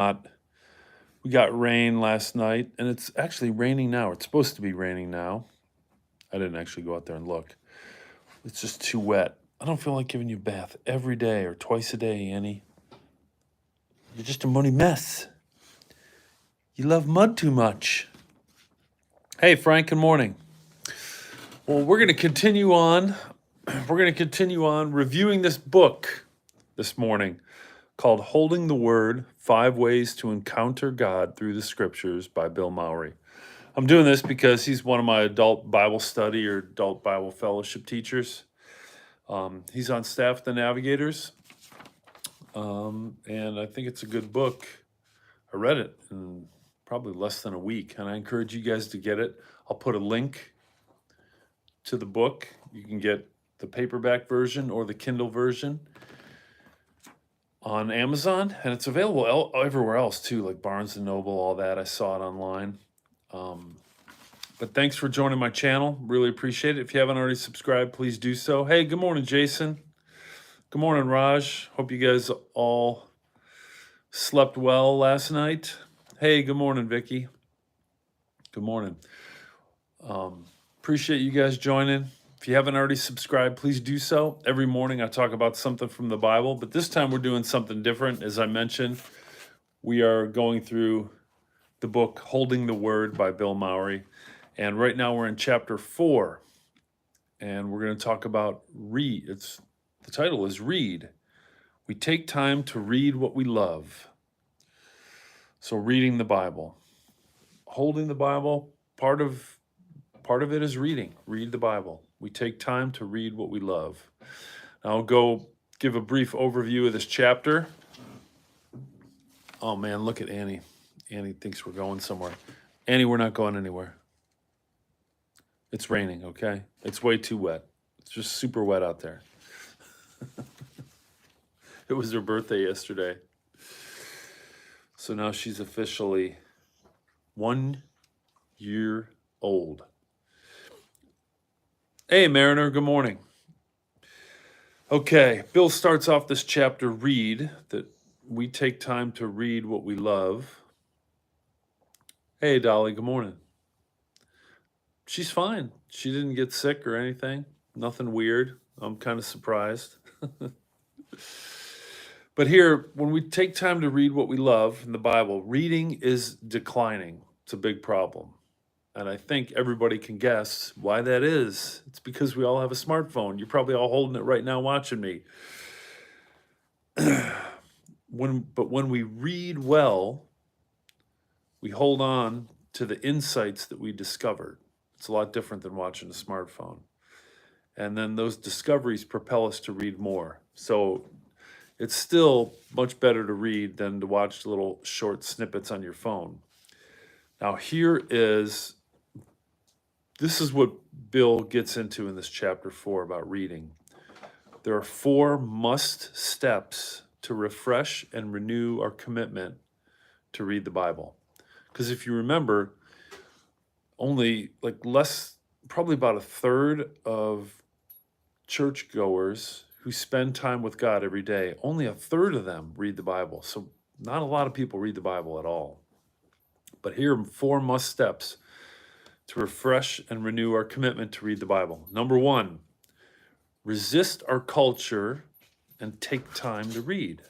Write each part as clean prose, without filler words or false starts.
not. We got rain last night, and it's actually raining now. It's supposed to be raining now. I didn't actually go out there and look. It's just too wet. I don't feel like giving you a bath every day or twice a day, Annie. You're just a muddy mess. You love mud too much. Hey, Frank, good morning. Well, we're going to continue on. We're going to continue on reviewing this book this morning called Holding the Word, 5 Ways to Encounter God Through the Scriptures by Bill Mowry. I'm doing this because he's one of my adult Bible study or adult Bible fellowship teachers. He's on staff at the Navigators, and I think it's a good book. I read it in probably less than a week, and I encourage you guys to get it. I'll put a link to the book. You can get the paperback version or the Kindle version on Amazon, and it's available everywhere else too, like Barnes and Noble, all that. I saw it online. But thanks for joining my channel. Really appreciate it. If you haven't already subscribed, please do so. Hey, good morning, Jason. Good morning, Raj. Hope you guys all slept well last night. Hey, good morning, Vicky. Good morning. Appreciate you guys joining. If you haven't already subscribed, please do so. Every morning I talk about something from the Bible, but this time we're doing something different. As I mentioned, we are going through the book Holding the Word by Bill Mowry. And right now we're in chapter 4. And we're going to talk about read. The title is Read. We take time to read what we love. So reading the Bible. Holding the Bible, part of it is reading. Read the Bible. We take time to read what we love. I'll go give a brief overview of this chapter. Oh man, look at Annie. Annie thinks we're going somewhere. Annie, we're not going anywhere. It's raining, okay? It's way too wet. It's just super wet out there. It was her birthday yesterday. So now she's officially 1 year old. Hey, Mariner, good morning. Okay, Bill starts off this chapter, Read, that we take time to read what we love. Hey, Dolly, good morning. She's fine. She didn't get sick or anything. Nothing weird. I'm kind of surprised. But here, when we take time to read what we love in the Bible, reading is declining. It's a big problem. And I think everybody can guess why that is. It's because we all have a smartphone. You're probably all holding it right now watching me. But when we read well, we hold on to the insights that we discovered. It's a lot different than watching a smartphone. And then those discoveries propel us to read more. So it's still much better to read than to watch little short snippets on your phone. Now this is what Bill gets into in this chapter 4 about reading. There are 4 must steps to refresh and renew our commitment to read the Bible. Because if you remember, only probably about a third of churchgoers who spend time with God every day, only a third of them read the Bible. So not a lot of people read the Bible at all. But here are 4 must steps to refresh and renew our commitment to read the Bible. Number 1, resist our culture and take time to read.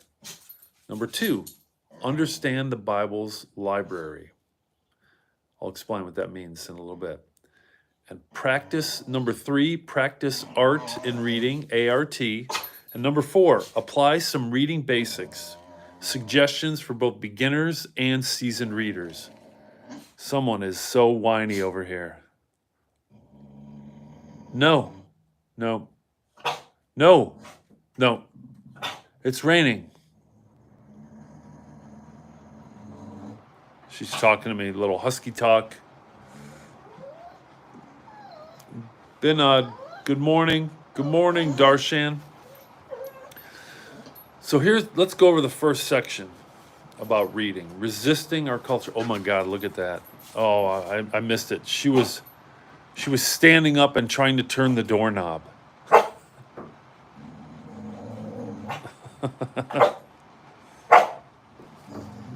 Number 2, understand the Bible's library. I'll explain what that means in a little bit. And number 3, practice art in reading, ART. And number 4, apply some reading basics, suggestions for both beginners and seasoned readers. Someone is so whiny over here. No. It's raining. She's talking to me, little husky talk. Binod, good morning. Good morning, Darshan. So let's go over the first section about reading. Resisting our culture. Oh my God, look at that. Oh, I missed it. She was standing up and trying to turn the doorknob.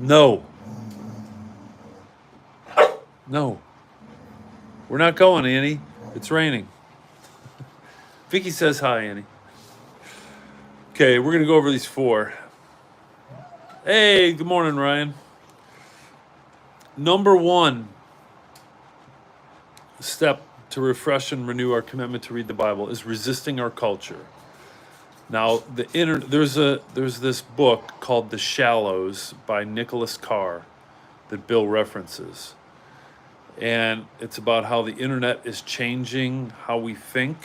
No. No. We're not going, Annie. It's raining. Vicky says hi, Annie. Okay, we're going to go over these 4. Hey, good morning, Ryan. Number 1 step to refresh and renew our commitment to read the Bible is resisting our culture. Now, there's this book called The Shallows by Nicholas Carr that Bill references. And it's about how the internet is changing how we think,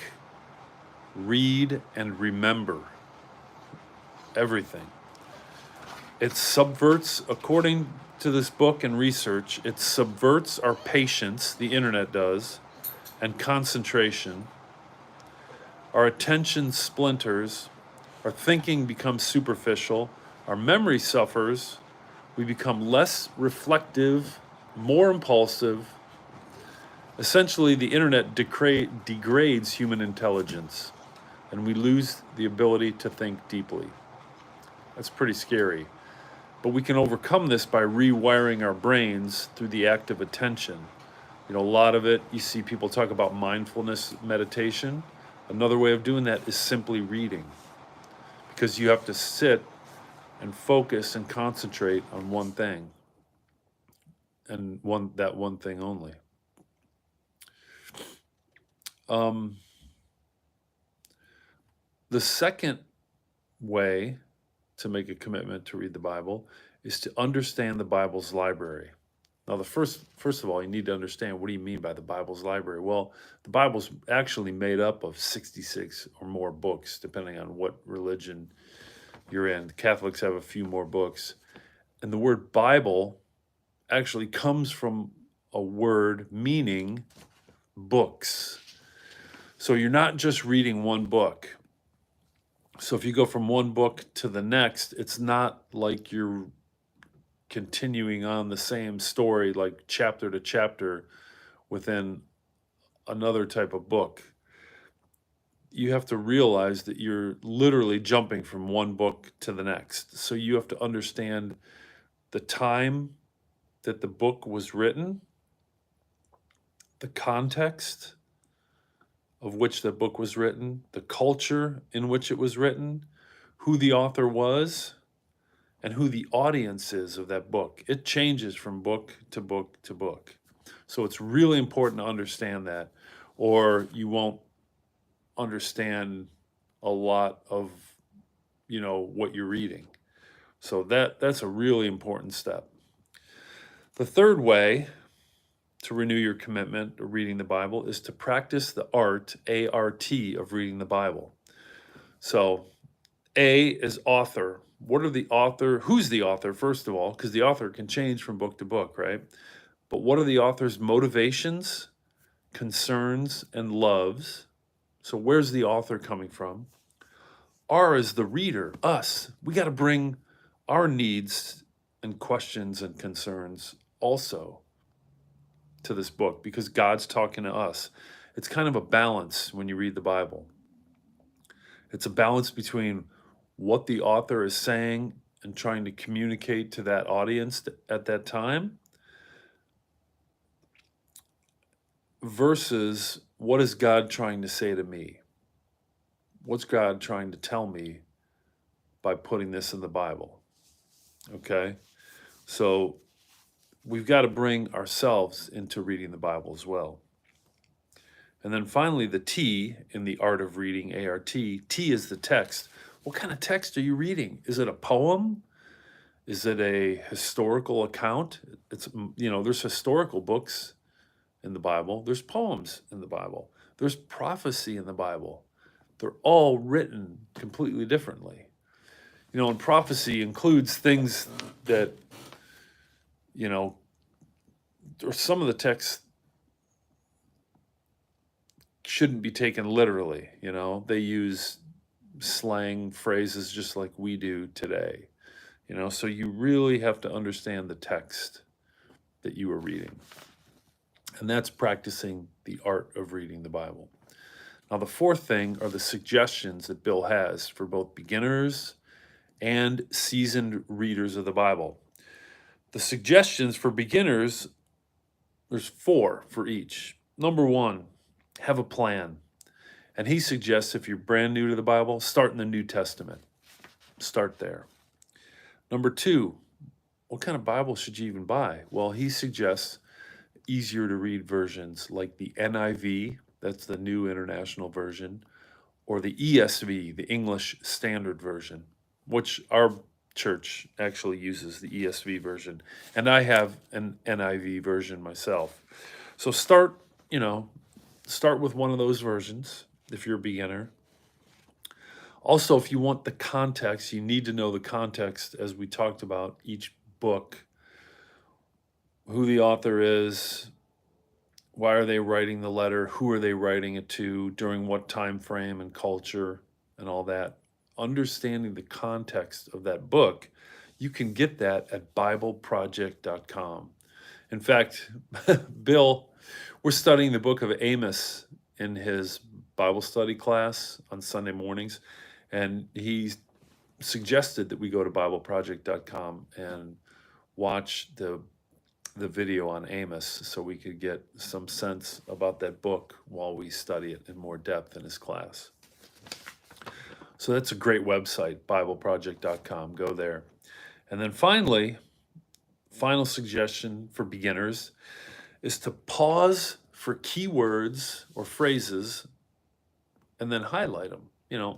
read, and remember everything. It subverts, according to this book and research, it subverts our patience, the internet does, and concentration. Our attention splinters, our thinking becomes superficial, our memory suffers, we become less reflective, more impulsive. Essentially, the internet degrades human intelligence, and we lose the ability to think deeply. That's pretty scary. But we can overcome this by rewiring our brains through the act of attention. You know, a lot of it, you see people talk about mindfulness meditation. Another way of doing that is simply reading, because you have to sit and focus and concentrate on one thing, and that one thing only. The second way to make a commitment to read the Bible is to understand the Bible's library. Now, first of all, you need to understand, what do you mean by the Bible's library? Well, the Bible's actually made up of 66 or more books, depending on what religion you're in. The Catholics have a few more books. And the word Bible actually comes from a word meaning books. So you're not just reading one book. So if you go from one book to the next, it's not like you're continuing on the same story, like chapter to chapter within another type of book. You have to realize that you're literally jumping from one book to the next. So you have to understand the time that the book was written, the context of which the book was written, the culture in which it was written, who the author was, and who the audience is of that book. It changes from book to book to book. So it's really important to understand that, or you won't understand a lot of, what you're reading. So that's a really important step. The third way to renew your commitment to reading the Bible is to practice the art, A-R-T, of reading the Bible. So A is author. Who's the author, first of all, because the author can change from book to book, right? But what are the author's motivations, concerns, and loves? So where's the author coming from? R is the reader, us. We got to bring our needs and questions and concerns also to this book, because God's talking to us. It's kind of a balance when you read the Bible. It's a balance between what the author is saying and trying to communicate to that audience at that time, versus what is God trying to say to me? What's God trying to tell me by putting this in the Bible? Okay? So we've got to bring ourselves into reading the Bible as well. And then finally, the T in the art of reading, A-R-T, T is the text. What kind of text are you reading? Is it a poem? Is it a historical account? There's historical books in the Bible. There's poems in the Bible. There's prophecy in the Bible. They're all written completely differently. And prophecy includes things that, or some of the texts shouldn't be taken literally. They use slang phrases just like we do today. So you really have to understand the text that you are reading. And that's practicing the art of reading the Bible. Now, the fourth thing are the suggestions that Bill has for both beginners and seasoned readers of the Bible. The suggestions for beginners, there's 4 for each. Number 1, have a plan. And he suggests if you're brand new to the Bible, start in the New Testament. Start there. Number 2, what kind of Bible should you even buy? Well, he suggests easier to read versions like the NIV, that's the New International Version, or the ESV, the English Standard Version, which our church actually uses the ESV version. And I have an NIV version myself. So start with one of those versions if you're a beginner. Also, if you want the context, you need to know the context as we talked about each book, who the author is, why are they writing the letter, who are they writing it to, during what time frame and culture and all that. Understanding the context of that book, you can get that at BibleProject.com. In fact, Bill, we're studying the book of Amos in his Bible study class on Sunday mornings, and he suggested that we go to BibleProject.com and watch the video on Amos so we could get some sense about that book while we study it in more depth in his class. So that's a great website, BibleProject.com. Go there. And then final suggestion for beginners is to pause for keywords or phrases and then highlight them,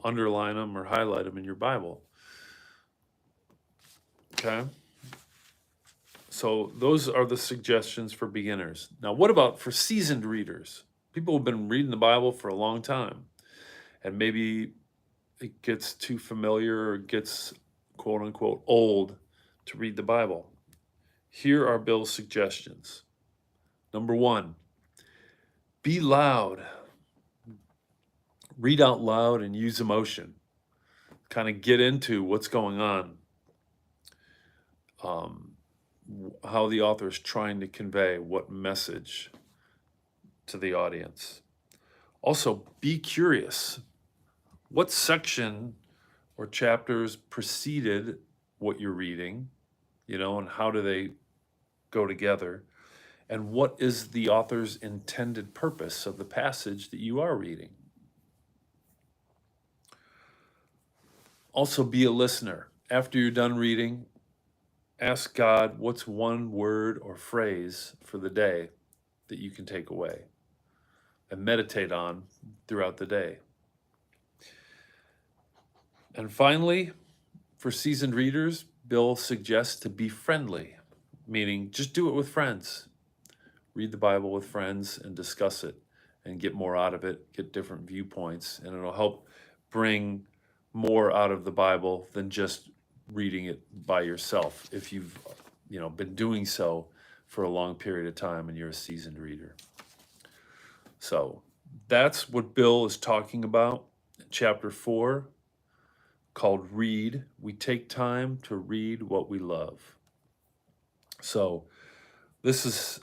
underline them or highlight them in your Bible. Okay? So those are the suggestions for beginners. Now, what about for seasoned readers? People who've been reading the Bible for a long time, and maybe it gets too familiar or gets, quote unquote, old to read the Bible. Here are Bill's suggestions. Number 1, be loud. Read out loud and use emotion. Kind of get into what's going on. How the author is trying to convey what message to the audience. Also, be curious. What section or chapters preceded what you're reading, and how do they go together? And what is the author's intended purpose of the passage that you are reading? Also, be a listener. After you're done reading, ask God, what's one word or phrase for the day that you can take away and meditate on throughout the day? And finally, for seasoned readers, Bill suggests to be friendly, meaning just do it with friends. Read the Bible with friends and discuss it and get more out of it, get different viewpoints, and it'll help bring more out of the Bible than just reading it by yourself if you've been doing so for a long period of time and you're a seasoned reader. So that's what Bill is talking about in chapter 4, called Read. We take time to read what we love. So this is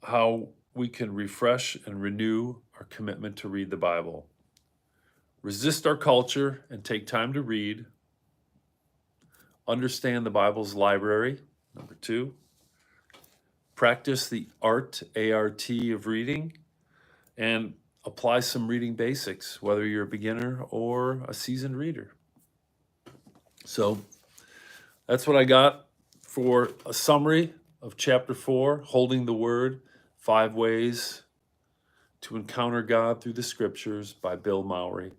how we can refresh and renew our commitment to read the Bible. Resist our culture and take time to read. Understand the Bible's library. Number 2. Practice the art, A-R-T, of reading, and apply some reading basics, whether you're a beginner or a seasoned reader. So that's what I got for a summary of chapter 4, Holding the Word, 5 Ways to Encounter God Through the Scriptures by Bill Mowry.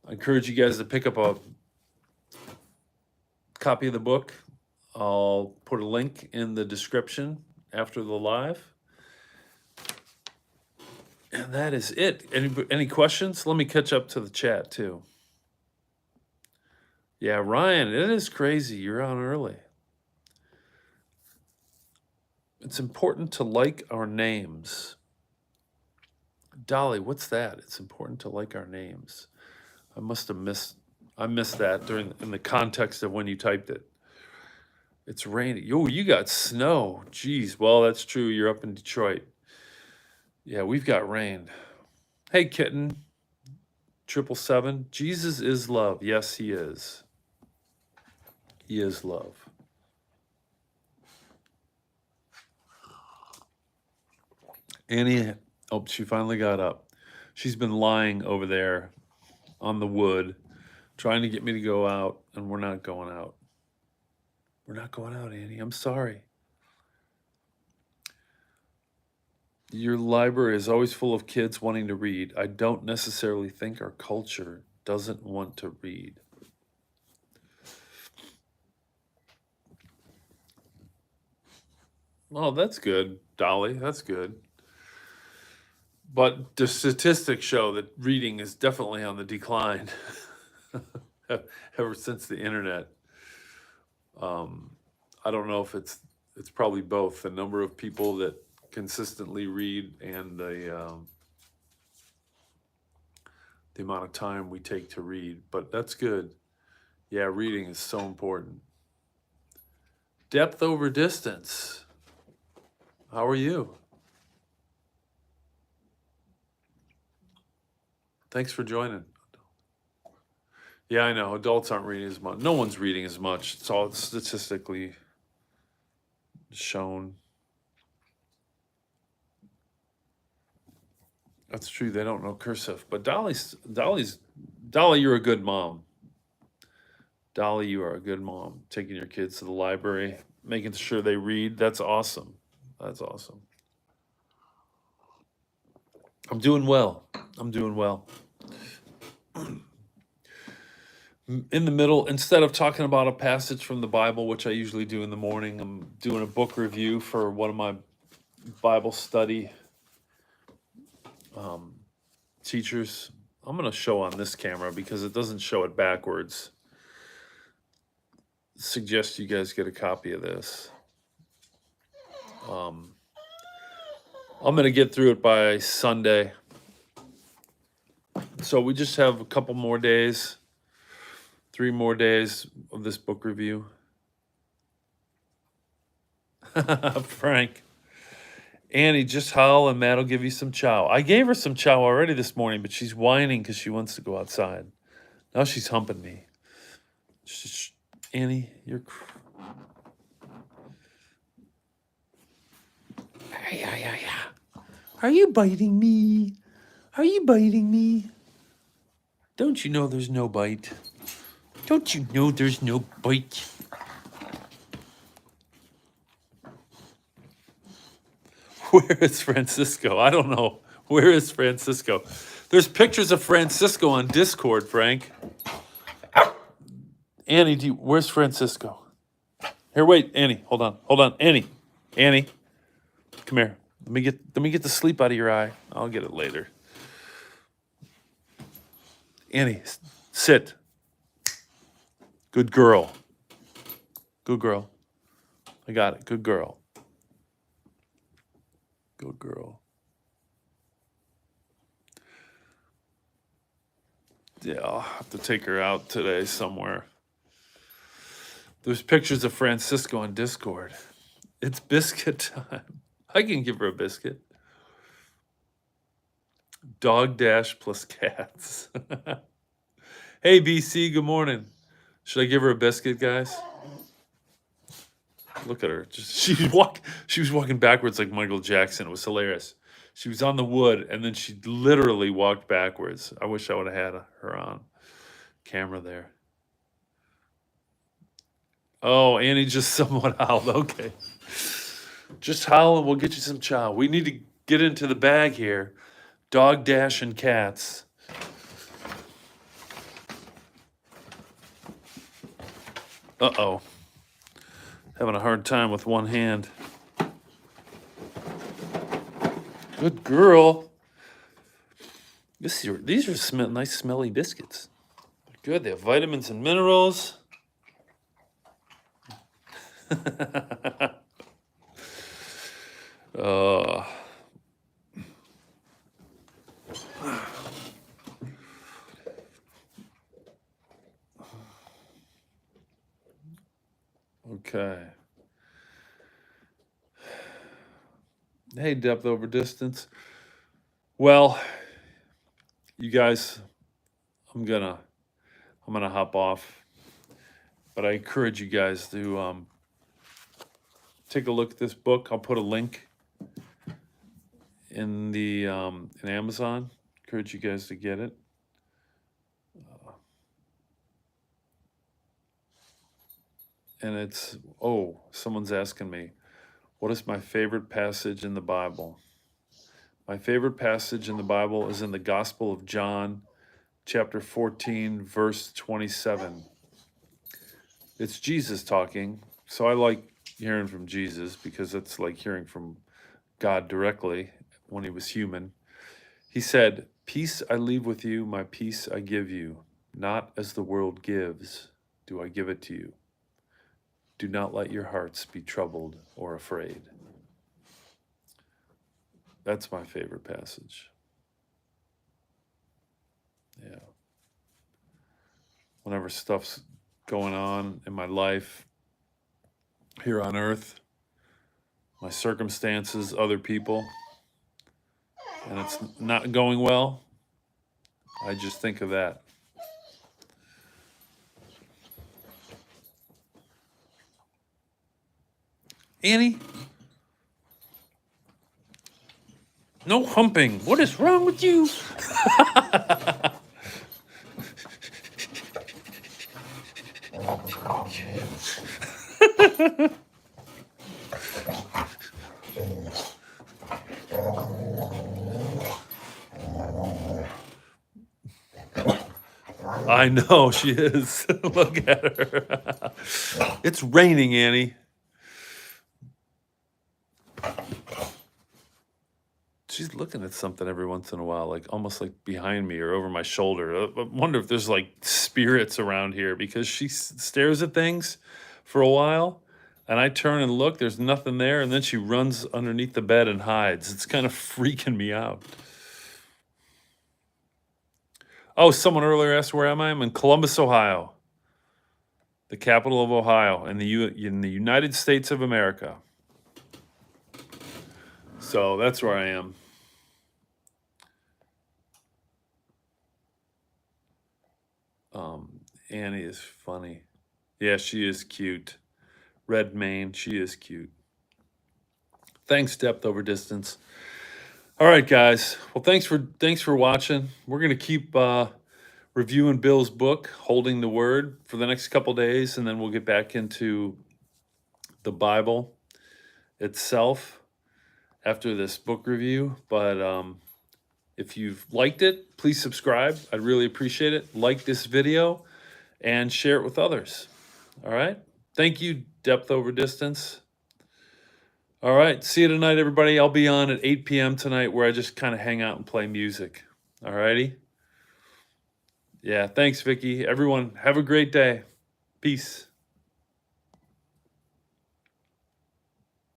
I encourage you guys to pick up a copy of the book. I'll put a link in the description after the live. And that is it. Any questions? Let me catch up to the chat too. Yeah, Ryan, it is crazy. You're on early. It's important to like our names. Dolly, what's that? It's important to like our names. I must have missed that in the context of when you typed it. It's raining. Yo, you got snow. Geez, well, that's true. You're up in Detroit. Yeah, we've got rain. Hey, Kitten. 777. Jesus is love. Yes, he is. He is love. Annie, oh, she finally got up. She's been lying over there on the wood, trying to get me to go out, and we're not going out. We're not going out, Annie. I'm sorry. Your library is always full of kids wanting to read. I don't necessarily think our culture doesn't want to read. Oh, that's good, Dolly. That's good. But the statistics show that reading is definitely on the decline ever since the internet. I don't know if it's probably both the number of people that consistently read and the amount of time we take to read. But that's good. Yeah, reading is so important. Depth over distance. How are you? Thanks for joining. Yeah, I know. Adults aren't reading as much. No one's reading as much. It's all statistically shown. That's true. They don't know cursive. But Dolly, you're a good mom. Dolly, you are a good mom. Taking your kids to the library, making sure they read. That's awesome. That's awesome. I'm doing well. I'm doing well. In the middle, instead of talking about a passage from the Bible, which I usually do in the morning, I'm doing a book review for one of my Bible study teachers. I'm going to show on this camera because it doesn't show it backwards. Suggest you guys get a copy of this. I'm going to get through it by Sunday. So we just have a couple more days, 3 more days of this book review. Frank. Annie, just howl and Matt'll give you some chow. I gave her some chow already this morning, but she's whining because she wants to go outside. Now she's humping me. Annie, you're... Are you biting me? Are you biting me? Don't you know there's no bite? Don't you know there's no bite? Where is Francisco? I don't know. Where is Francisco? There's pictures of Francisco on Discord, Frank. Annie, where's Francisco? Here, wait, Annie, hold on, Annie, come here. Let me get the sleep out of your eye. I'll get it later. Annie, sit. Good girl. Good girl. I got it. Good girl. Good girl. Yeah, I'll have to take her out today somewhere. There's pictures of Francisco on Discord. It's biscuit time. I can give her a biscuit. Dog dash plus cats. Hey, BC, good morning. Should I give her a biscuit, guys? Look at her. She was walking backwards like Michael Jackson. It was hilarious. She was on the wood, and then she literally walked backwards. I wish I would have had her on camera there. Oh, Annie just somewhat howled. Okay. Just howl and we'll get you some chow. We need to get into the bag here. Dog dash and cats. Uh-oh. Having a hard time with one hand. Good girl. These are nice smelly biscuits. Good, they have vitamins and minerals. Okay. Hey, depth over distance. Well, you guys, I'm gonna hop off, but I encourage you guys to take a look at this book. I'll put a link in the in Amazon. Encourage you guys to get it. And it's, oh, someone's asking me, what is my favorite passage in the Bible? My favorite passage in the Bible is in the Gospel of John, chapter 14, verse 27. It's Jesus talking. So I like hearing from Jesus because it's like hearing from God directly when he was human. He said, "Peace I leave with you, my peace I give you. Not as the world gives, do I give it to you. Do not let your hearts be troubled or afraid." That's my favorite passage. Yeah. Whenever stuff's going on in my life here on earth, my circumstances, other people, and it's not going well, I just think of that. Annie? No humping. What is wrong with you? I know she is. Look at her. It's raining, Annie. She's looking at something every once in a while, like almost like behind me or over my shoulder. I wonder if there's like spirits around here because she stares at things for a while and I turn and look, there's nothing there. And then she runs underneath the bed and hides. It's kind of freaking me out. Oh, someone earlier asked where am I? I'm in Columbus, Ohio, the capital of Ohio, in the United States of America. So that's where I am. Annie is funny. Yeah, she is cute. Red mane, she is cute. Thanks, Depth Over Distance. All right, guys. Well, thanks for watching. We're gonna keep reviewing Bill's book, Holding the Word, for the next couple days, and then we'll get back into the Bible itself after this book review. But if you've liked it, please subscribe. I'd really appreciate it. Like this video and share it with others. All right. Thank you, Depth Over Distance. All right. See you tonight, everybody. I'll be on at 8 p.m. tonight where I just kind of hang out and play music. All righty. Yeah. Thanks, Vicky. Everyone, have a great day. Peace.